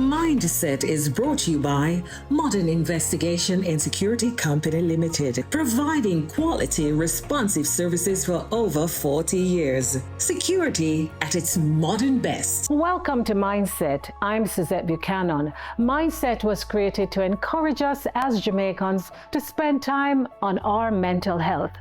Mindset is brought to you by Modern Investigation and Security Company Limited, providing quality, responsive services for over 40 years. Security at its modern best. Welcome to Mindset. I'm Suzette Buchanan. Mindset was created to encourage us as Jamaicans to spend time on our mental health.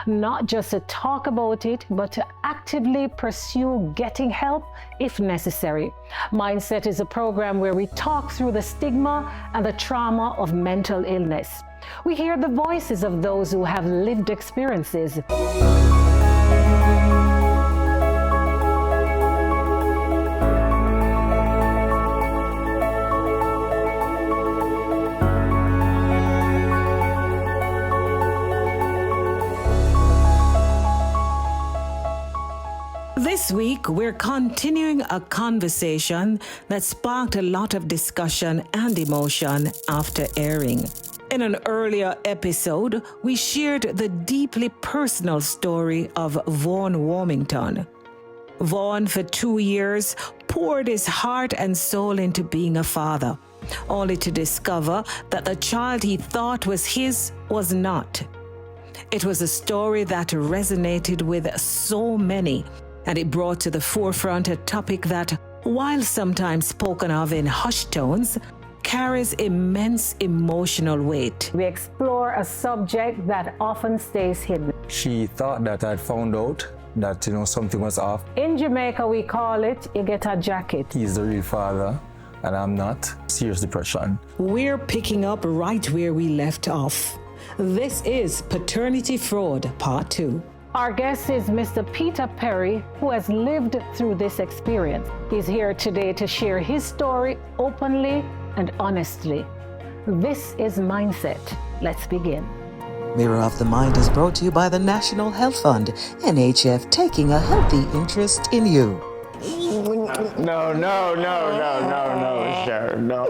Not just to talk about it, but to actively pursue getting help if necessary. Mindset is a program where we talk through the stigma and the trauma of mental illness. We hear the voices of those who have lived experiences. This week, we're continuing a conversation that sparked a lot of discussion and emotion after airing. In an earlier episode, we shared the deeply personal story of Vaughn Warmington. Vaughn, for 2 years, poured his heart and soul into being a father, only to discover that the child he thought was his was not. It was a story that resonated with so many, and it brought to the forefront a topic that, while sometimes spoken of in hushed tones, carries immense emotional weight. We explore a subject that often stays hidden. She thought that I'd found out that, something was off. In Jamaica, we call it, you get a jacket. He's the real father, and I'm not. Serious depression. We're picking up right where we left off. This is Paternity Fraud, Part 2. Our guest is Mr. Peter Perry, who has lived through this experience. He's here today to share his story openly and honestly. This is Mindset. Let's begin. Mirror of the Mind is brought to you by the National Health Fund, NHF, taking a healthy interest in you. No, Sharon, no.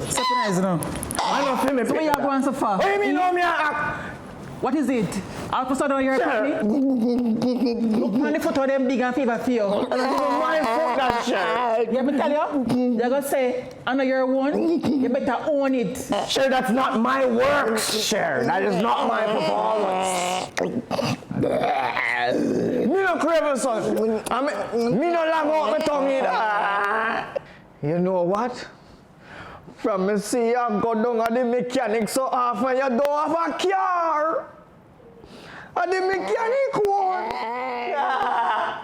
Surprise now. I don't feel me. So where you are going so far? What do you mean, no, me act? What is it? All of a sudden you're a Look on the photo of them big and fever for you. I don't even mind fuck that shit. Let me tell you, they're going to say, I know you're one, you better own it. Sure, that's not my work, Sharon. That is not my performance. Me no craving son. Me no long out my tongue either. You know what? From me see you go down at the mechanic so often you don't have a car. And the mechanic one. Yeah.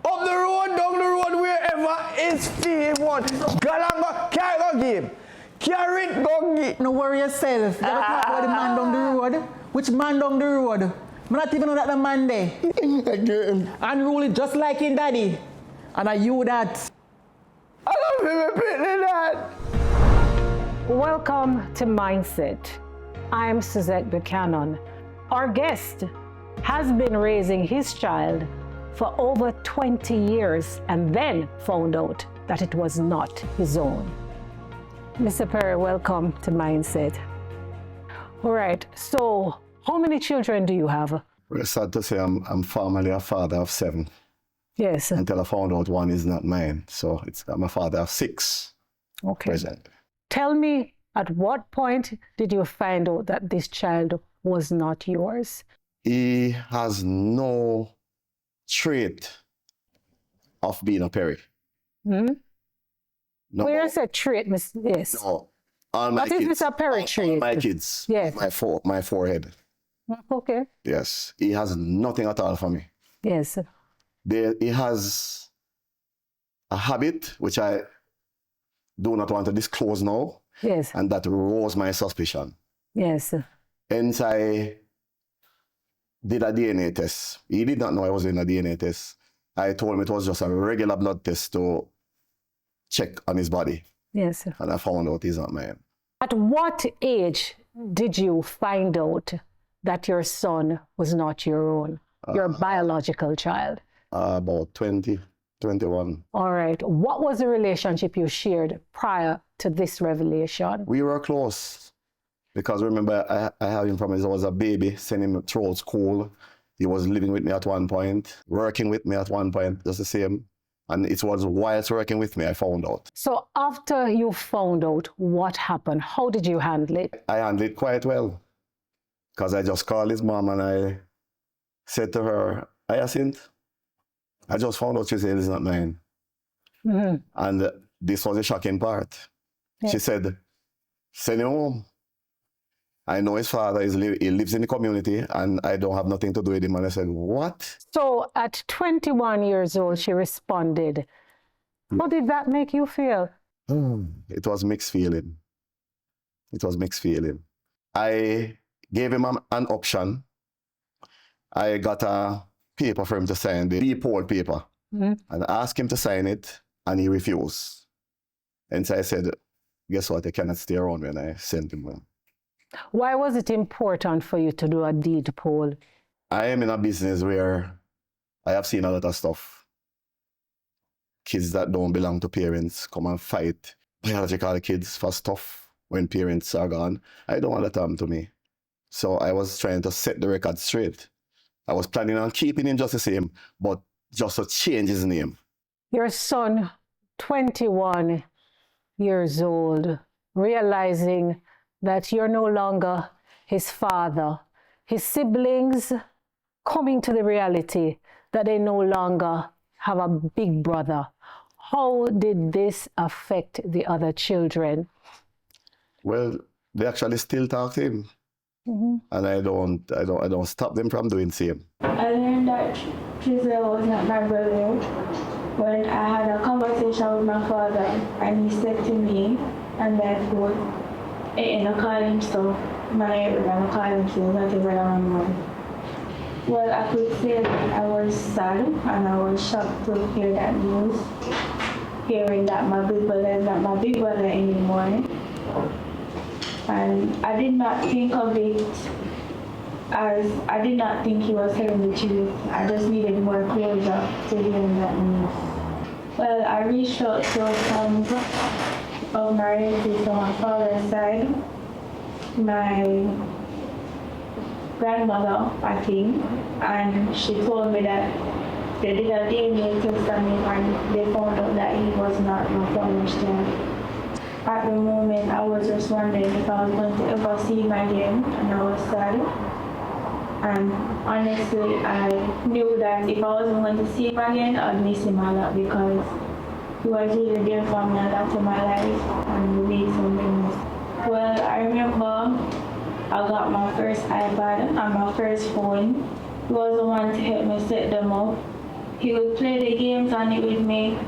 Up the road, down the road, wherever is one. Galango, carry go give. Carry it, go give. No worry yourself. You ever talk about the man down the road? Which man down the road? I not even know that the man there. Unruly just like in daddy. And are you that? I don't feel repeating that. Welcome to Mindset. I'm Suzette Buchanan. Our guest has been raising his child for over 20 years and then found out that it was not his own. Mr. Perry, welcome to Mindset. All right, so how many children do you have? Well, it's sad to say I'm formally a father of 7. Yes. Until I found out one is not mine. So I'm a father of 6. Okay. Present. Tell me, at what point did you find out that this child was not yours? He has no trait of being a Perry. Hmm? No. Where's a trait, Miss? Yes. No. All my What kids. is this a Perry trait? All my kids. Yes. My forehead. Okay. Yes. He has nothing at all for me. Yes. He has a habit which I do not want to disclose now. Yes. And that rose my suspicion. Yes. Hence I did a DNA test. He did not know I was doing a DNA test. I told him it was just a regular blood test to check on his body. Yes. And I found out he's not mine. At what age did you find out that your son was not your own, your biological child? About 20, 21. All right. What was the relationship you shared prior to this revelation? We were close because remember, I had him from as I was a baby, sending him throughout school. He was living with me at one point, working with me at one point, just the same. And it was whilst working with me, I found out. So after you found out, what happened? How did you handle it? I handled it quite well, because I just called his mom and I said to her, Hyacinth, I just found out Trizelle is not mine. Mm-hmm. And this was the shocking part. Yeah. She said, send him home. I know his father, he lives in the community, and I don't have nothing to do with him. And I said, what? So at 21 years old, she responded. How did that make you feel? It was mixed feeling. It was mixed feeling. I gave him an option. I got a paper for him to sign, the report paper, and asked him to sign it, and he refused. And so I said, guess what, I cannot stay around me, and I sent him home. Why was it important for you to do a deed poll? I am in a business where I have seen a lot of stuff. Kids that don't belong to parents come and fight biological kids for stuff when parents are gone. I don't want that to happen to me. So I was trying to set the record straight. I was planning on keeping him just the same, but just to change his name. Your son, 21 years old, realizing that you're no longer his father, his siblings coming to the reality that they no longer have a big brother. How did this affect the other children? Well, they actually still talk to him. And I don't stop them from doing the same. I learned that Trizelle was not my brother when I had a conversation with my father, and he said to me, and that was, and I call him so, my I call him so, not a brother and mom. Well, I could say that I was sad and I was shocked to hear that news, hearing that my big brother is not my big brother anymore. And I did not think of it as, I did not think he was telling the truth. I just needed more closure to hearing that news. Well, I reached out to some of my relatives on my father's side. My grandmother, I think, and she told me that they did a DNA test on him and they found out that he was not my father's child. At the moment, I was just wondering if I was going to ever see him again, and I was sad. And honestly, I knew that if I wasn't going to see him again, I'd miss him a lot because he was really there for me a lot of my life and we made some memories. Well, I remember I got my first iPad and my first phone. He was the one to help me set them up. He would play the games on it with me.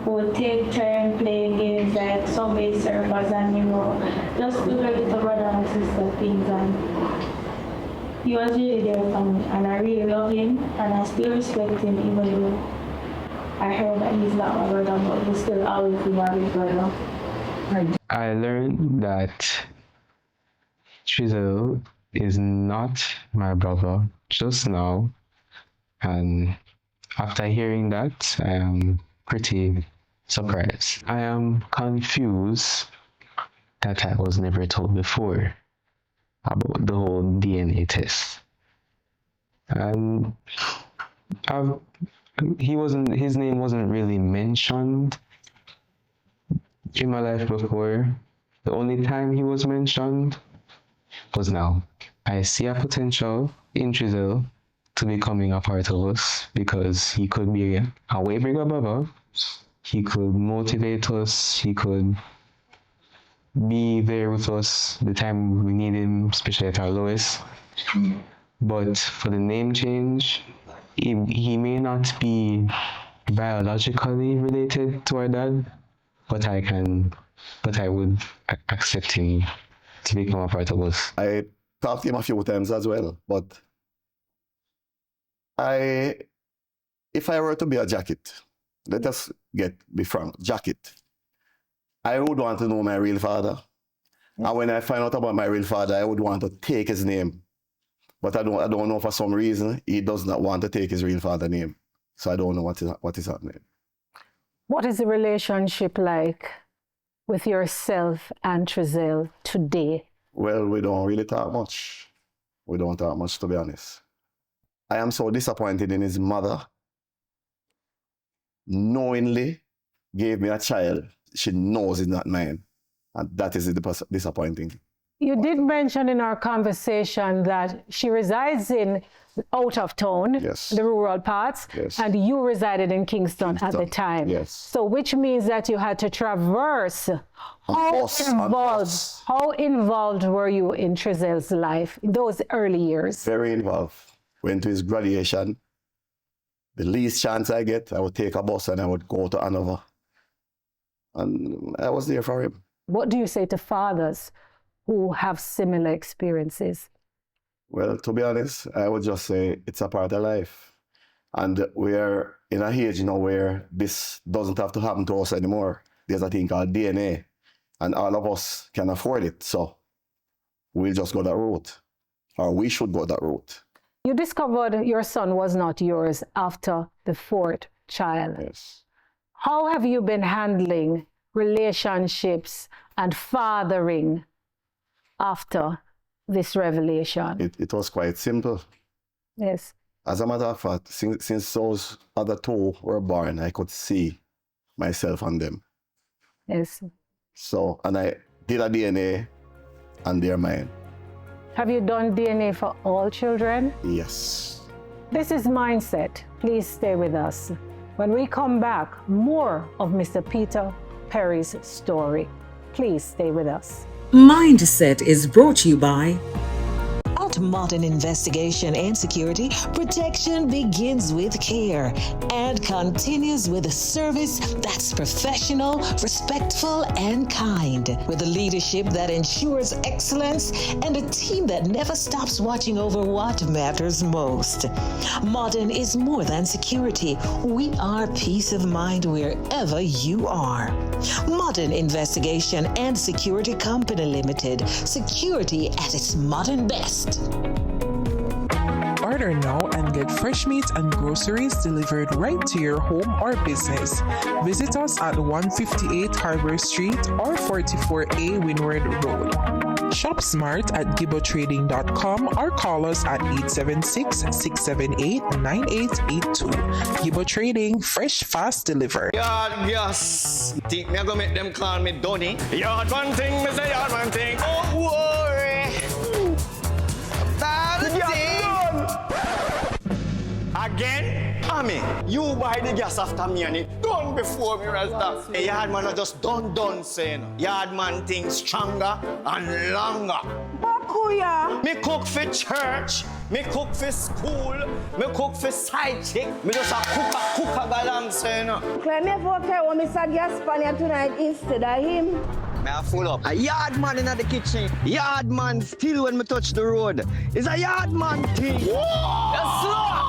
We would take turn playing games like Subway Surfers and just do the little brother and sister things, and he was really there for me and I really love him and I still respect him even though I heard that he's not my brother, but he still always be my big brother. I learned that Trizelle is not my brother just now, and after hearing that, I am pretty surprised. I am confused that I was never told before about the whole DNA test. And his name wasn't really mentioned in my life before. The only time he was mentioned was now. I see a potential in Trizelle to becoming a part of us because he could be a way bigger brother. He could motivate us. He could be there with us the time we need him, especially at our lowest. But for the name change, he may not be biologically related to our dad, but I would accept him to become a part of us. I talked to him a few times as well, but if I were to be a jacket, let us be frank, jacket, I would want to know my real father. And when I find out about my real father, I would want to take his name. But I don't know, for some reason, he does not want to take his real father's name. So I don't know what is happening. What is the relationship like with yourself and Trizelle today? Well, we don't really talk much. We don't talk much, to be honest. I am so disappointed in his mother knowingly gave me a child she knows is not mine. And that is disappointing. You did mention in our conversation that she resides in out of town, yes. the rural parts, yes. and you resided in Kingston at the time. Yes. So which means that you had to traverse. How involved were you in Trezel's life in those early years? Very involved. Went to his graduation. The least chance I get, I would take a bus and I would go to Hanover. And I was there for him. What do you say to fathers who have similar experiences? Well, to be honest, I would just say it's a part of life. And we're in a age now where this doesn't have to happen to us anymore. There's a thing called DNA, and all of us can afford it. So we'll just go that route, or we should go that route. You discovered your son was not yours after the fourth child. Yes. How have you been handling relationships and fathering after this revelation? It was quite simple. Yes. As a matter of fact, since those other two were born, I could see myself on them. Yes. So, and I did a DNA and they're mine. Have you done DNA for all children? Yes. This is Mindset. Please stay with us. When we come back, more of Mr. Peter Perry's story. Please stay with us. Mindset is brought to you by At Modern Investigation and Security, protection begins with care and continues with a service that's professional, respectful, and kind. With a leadership that ensures excellence and a team that never stops watching over what matters most. Modern is more than security. We are peace of mind wherever you are. Modern Investigation and Security Company Limited. Security at its modern best. Order now and get fresh meat and groceries delivered right to your home or business. Visit us at 158 Harbor Street or 44A Windward Road. Shop smart at gibotrading.com or call us at 876-678-9882. Gibo Trading, fresh, fast, delivered. Yes. Think me gonna make them call me Donny. Yard one thing, me say yard one thing. Oh, worry. Bad thing. Again? Ami, you buy the gas after me and it done before me, Rasta. A yard man just done saying. Yard man thing stronger and longer. Bakuya. Me cook for church, me cook for school, me cook for side chick. Me just a cook a galang saying. Claim me for okay when me say gas pan tonight instead of him. Me a full up. A yard man in the kitchen. Yard man still when me touch the road. It's a yard man thing. Yes, sir.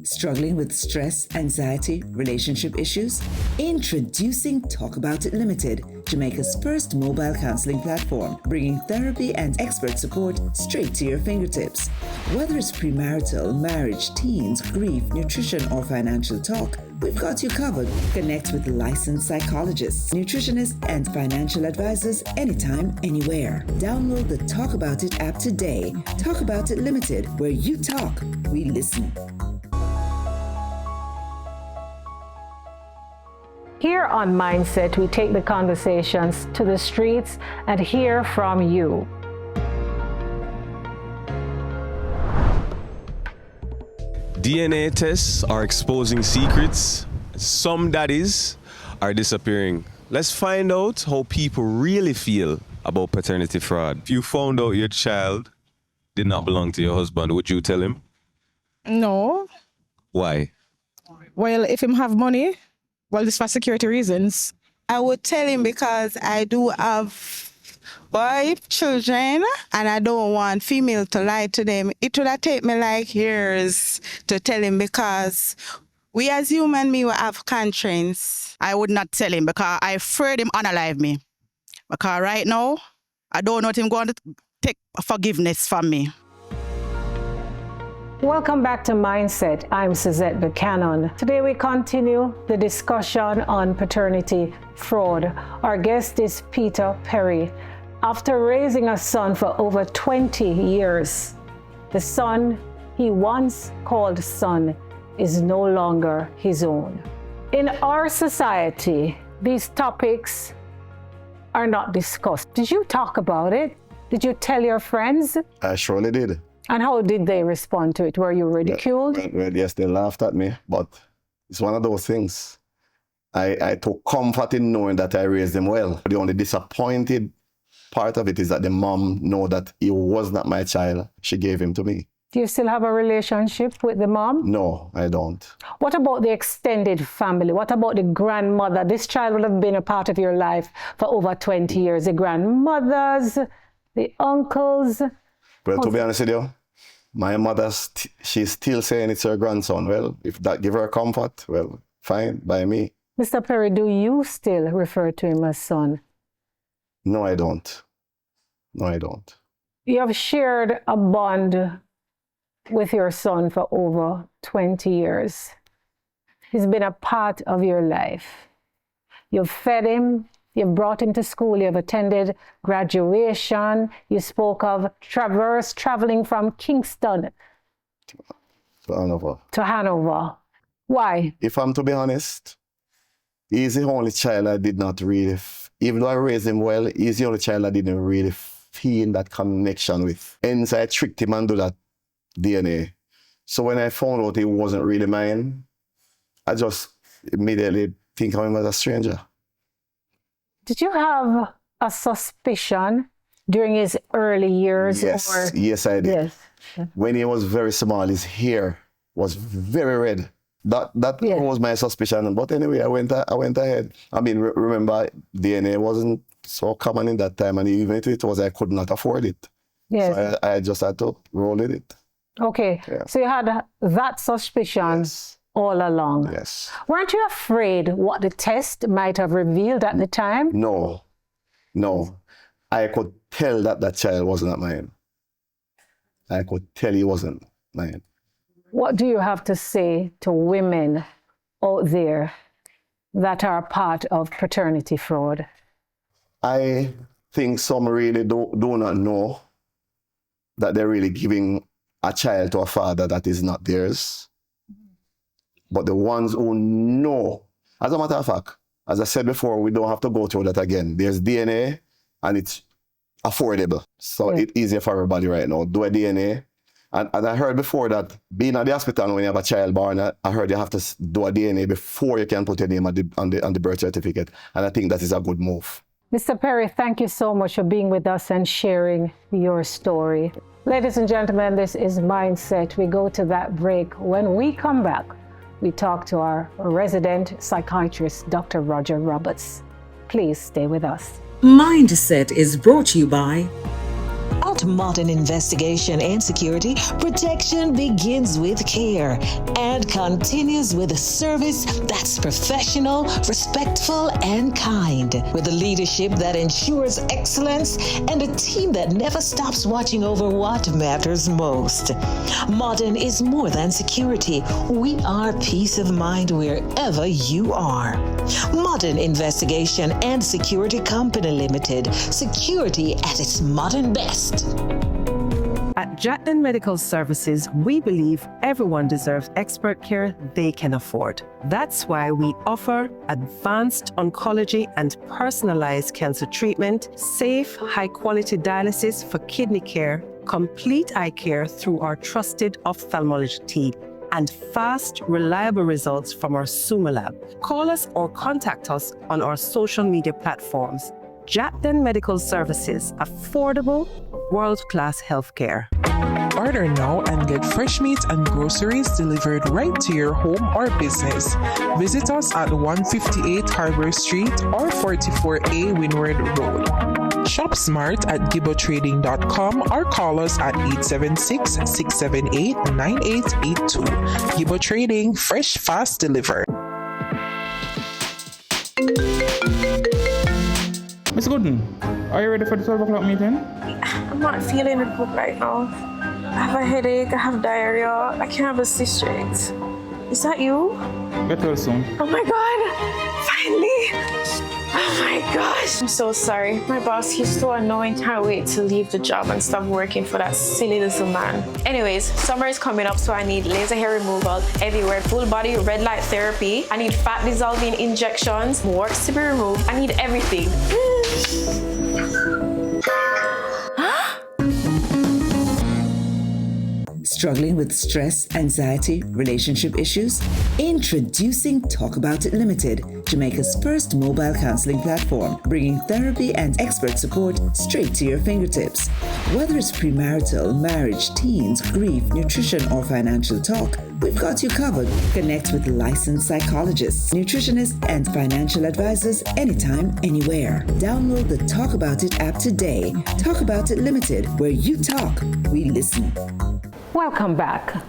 Struggling with stress, anxiety, relationship issues? Introducing Talk About It Limited, Jamaica's first mobile counseling platform, bringing therapy and expert support straight to your fingertips. Whether it's premarital, marriage, teens, grief, nutrition, or financial talk, we've got you covered. Connect with licensed psychologists, nutritionists, and financial advisors anytime, anywhere. Download the Talk About It app today. Talk About It Limited, where you talk, we listen. Here on Mindset, we take the conversations to the streets and hear from you. DNA tests are exposing secrets. Some daddies are disappearing. Let's find out how people really feel about paternity fraud. If you found out your child did not belong to your husband, would you tell him? No. Why? Well, if him have money, well, it's for security reasons. I would tell him because I do have boy children and I don't want female to lie to them. It would have taken me like years to tell him because we as human we will have conscience. I would not tell him because I afraid him unalive me. Because right now, I don't know what him going to take forgiveness from me. Welcome back to Mindset. I'm Suzette Buchanan. Today we continue the discussion on paternity fraud. Our guest is Peter Perry. After raising a son for over 20 years, the son he once called son is no longer his own. In our society, these topics are not discussed. Did you talk about it? Did you tell your friends? I surely did. And how did they respond to it? Were you ridiculed? Well, yes, they laughed at me, but it's one of those things. I took comfort in knowing that I raised him well. The only disappointed part of it is that the mom know that he was not my child. She gave him to me. Do you still have a relationship with the mom? No, I don't. What about the extended family? What about the grandmother? This child would have been a part of your life for over 20 years. The grandmothers, the uncles. Well, to be honest with you, my mother, she's still saying it's her grandson. Well, if that give her comfort, well, fine, by me. Mr. Perry, do you still refer to him as son? No, I don't. No, I don't. You have shared a bond with your son for over 20 years. He's been a part of your life. You've fed him, you've brought him to school, you've attended graduation, you spoke of traveling from Kingston to Hanover. Why? If I'm to be honest, he's the only child I did not really, even though I raised him well, he's the only child I didn't really feel that connection with. Hence, I tricked him and do that DNA. So when I found out he wasn't really mine, I just immediately think of him as a stranger. Did you have a suspicion during his early years? Yes, yes, I did. Yes. When he was very small, his hair was very red. That was my suspicion. But anyway, I went ahead. I mean, remember, DNA wasn't so common in that time, and even if it was, I could not afford it. Yes. So I just had to roll with it. Okay, yeah. So you had that suspicion all along. Yes. Weren't you afraid what the test might have revealed at the time? No. I could tell that child was not mine. I could tell he wasn't mine. What do you have to say to women out there that are part of paternity fraud? I think some really do not know that they're really giving a child to a father that is not theirs. But the ones who know, as a matter of fact, as I said before, we don't have to go through that again. There's DNA and it's affordable. So it's easier for everybody right now. Do a DNA. And I heard before that being at the hospital when you have a child born, I heard you have to do a DNA before you can put your name on the birth certificate. And I think that is a good move. Mr. Perry, thank you so much for being with us and sharing your story. Ladies and gentlemen, this is Mindset. We go to that break. When we come back, we talk to our resident psychiatrist, Dr. Roger Roberts. Please stay with us. Mindset is brought to you by At Modern Investigation and Security, protection begins with care and continues with a service that's professional, respectful, and kind. With a leadership that ensures excellence and a team that never stops watching over what matters most. Modern is more than security. We are peace of mind wherever you are. Modern Investigation and Security Company Limited. Security at its modern best. At Jatden Medical Services, we believe everyone deserves expert care they can afford. That's why we offer advanced oncology and personalized cancer treatment, safe, high-quality dialysis for kidney care, complete eye care through our trusted ophthalmology team, and fast, reliable results from our Suma lab. Call us or contact us on our social media platforms. Jatden Medical Services, affordable, world-class healthcare. Order now and get fresh meat and groceries delivered right to your home or business. Visit us at 158 Harbor Street or 44A Windward Road. Shop smart at gibotrading.com or call us at 876-678-9882. Gibo Trading, fresh, fast, delivered. Miss Gooden, are you ready for the 12 o'clock meeting? I'm not feeling it good right now. I have a headache, I have diarrhea, I can't have a sit straight. Is that you? Get well soon. Oh my God, finally! Oh my gosh. I'm so sorry. My boss, he's so annoying. Can't wait to leave the job and stop working for that silly little man. Anyways, summer is coming up, so I need laser hair removal everywhere, full body red light therapy. I need fat dissolving injections, warts to be removed. I need everything. Struggling with stress, anxiety, relationship issues? Introducing Talk About It Limited, Jamaica's first mobile counseling platform, bringing therapy and expert support straight to your fingertips. Whether it's premarital, marriage, teens, grief, nutrition, or financial talk, we've got you covered. Connect with licensed psychologists, nutritionists, and financial advisors anytime, anywhere. Download the Talk About It app today. Talk About It Limited, where you talk, we listen. Welcome back.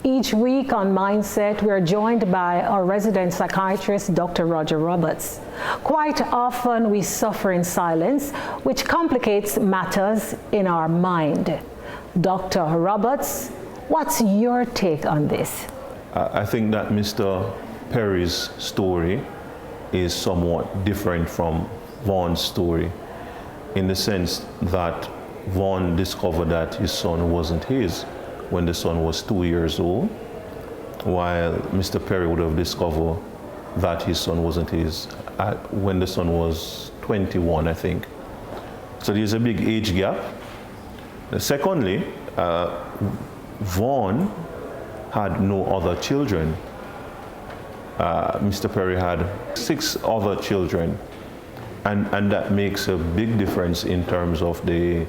Each week on Mindset, we are joined by our resident psychiatrist, Dr. Roger Roberts. Quite often we suffer in silence, which complicates matters in our mind. Dr. Roberts, what's your take on this? I think that Mr. Perry's story is somewhat different from Vaughn's story in the sense that Vaughn discovered that his son wasn't his when the son was 2 years old, while Mr. Perry would have discovered that his son wasn't his when the son was 21, I think. So there's a big age gap. Secondly, Vaughn had no other children. Mr. Perry had 6 other children, and that makes a big difference in terms of the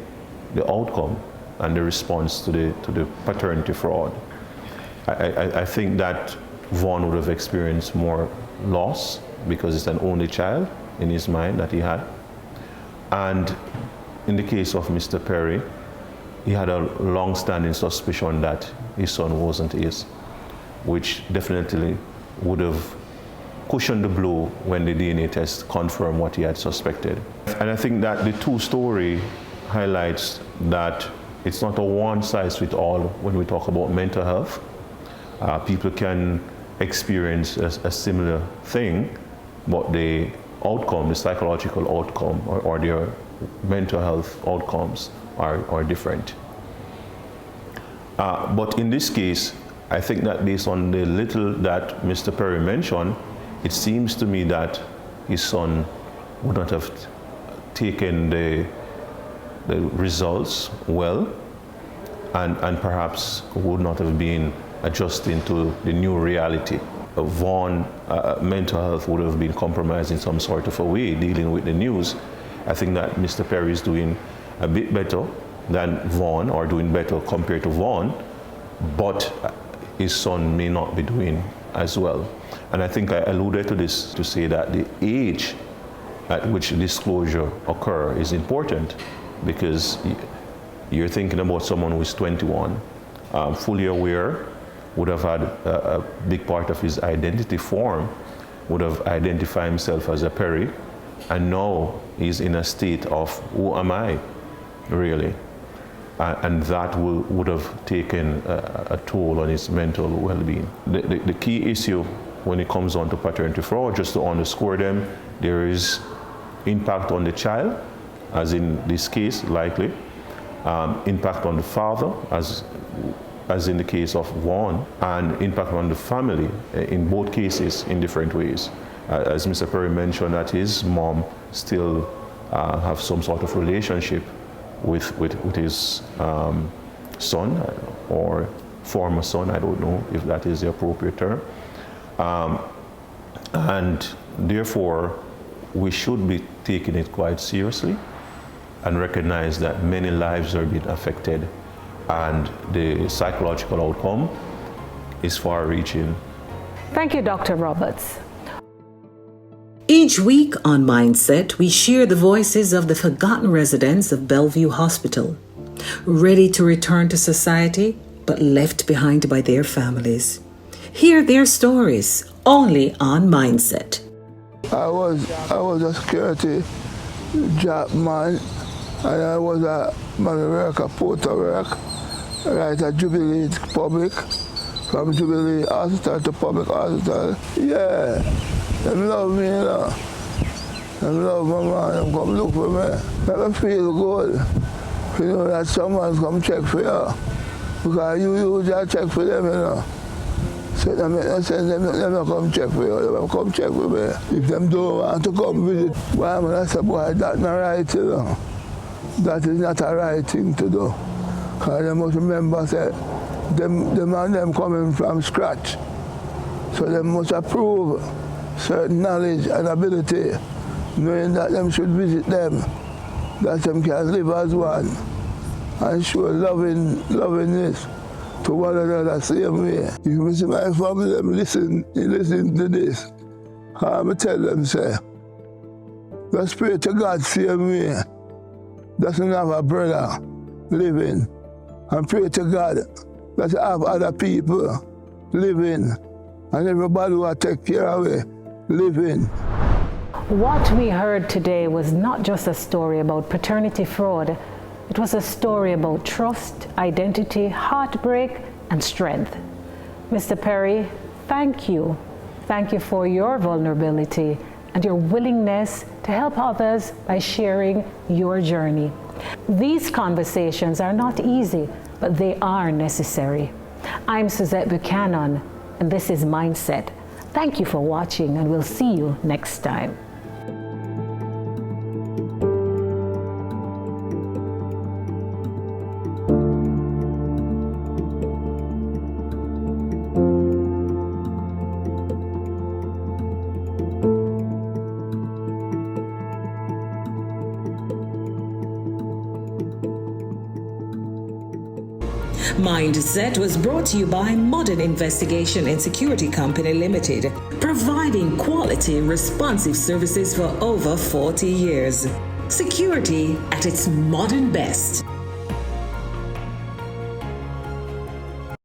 outcome and the response to the paternity fraud. I think that Vaughn would have experienced more loss because it's an only child in his mind that he had. And in the case of Mr. Perry, he had a long-standing suspicion that his son wasn't his, which definitely would have cushioned the blow when the DNA test confirmed what he had suspected. And I think that the two story highlights that it's not a one-size-fits-all when we talk about mental health. People can experience a similar thing, but the outcome, the psychological outcome, or their mental health outcomes are different. But in this case, I think that based on the little that Mr. Perry mentioned, it seems to me that his son would not have taken the results well, and perhaps would not have been adjusting to the new reality. Vaughn's mental health would have been compromised in some sort of a way, dealing with the news. I think that Mr. Perry is doing a bit better than Vaughn, or doing better compared to Vaughn, but his son may not be doing as well. And I think I alluded to this to say that the age at which disclosure occurs is important, because you're thinking about someone who is 21, fully aware, would have had a big part of his identity form, would have identified himself as a Perry, and now he's in a state of, who am I, really? And that would have taken a toll on his mental well-being. The key issue when it comes on to paternity fraud, just to underscore them, there is impact on the child, as in this case, likely, impact on the father, as in the case of Vaughn, and impact on the family, in both cases, in different ways. As Mr. Perry mentioned, that his mom still have some sort of relationship with his son, or former son, I don't know if that is the appropriate term. And therefore, we should be taking it quite seriously and recognize that many lives are being affected, and the psychological outcome is far-reaching. Thank you, Dr. Roberts. Each week on Mindset, we share the voices of the forgotten residents of Bellevue Hospital, ready to return to society, but left behind by their families. Hear their stories only on Mindset. I was a security job man, and I was a man worker, porter work, right at Jubilee Public, from Jubilee Hospital to Public Hospital. Yeah, they love me, you know. Them love my man, them come look for me. Make me feel good. You know that someone come check for you. Because you usually check for them, you know. So that make no sense, them come check for you, them come check for me. If them don't want to come visit, why am I say, boy, that's not right, you know. That is not a right thing to do. Because they must remember, say, them and them coming from scratch. So they must approve certain knowledge and ability, knowing that them should visit them, that them can live as one, and show lovingness to one another same way. If you see my family, them listen to this, I tell them, say, just pray to God same way. Doesn't have a brother living, and pray to God that you have other people living, and everybody will take care of it, living. What we heard today was not just a story about paternity fraud. It was a story about trust, identity, heartbreak, and strength. Mr. Perry, thank you. Thank you for your vulnerability and your willingness to help others by sharing your journey. These conversations are not easy, but they are necessary. I'm Suzette Buchanan, and this is Mindset. Thank you for watching, and we'll see you next time. Mindset was brought to you by Modern Investigation and Security Company Limited, providing quality, responsive services for over 40 years. Security at its modern best.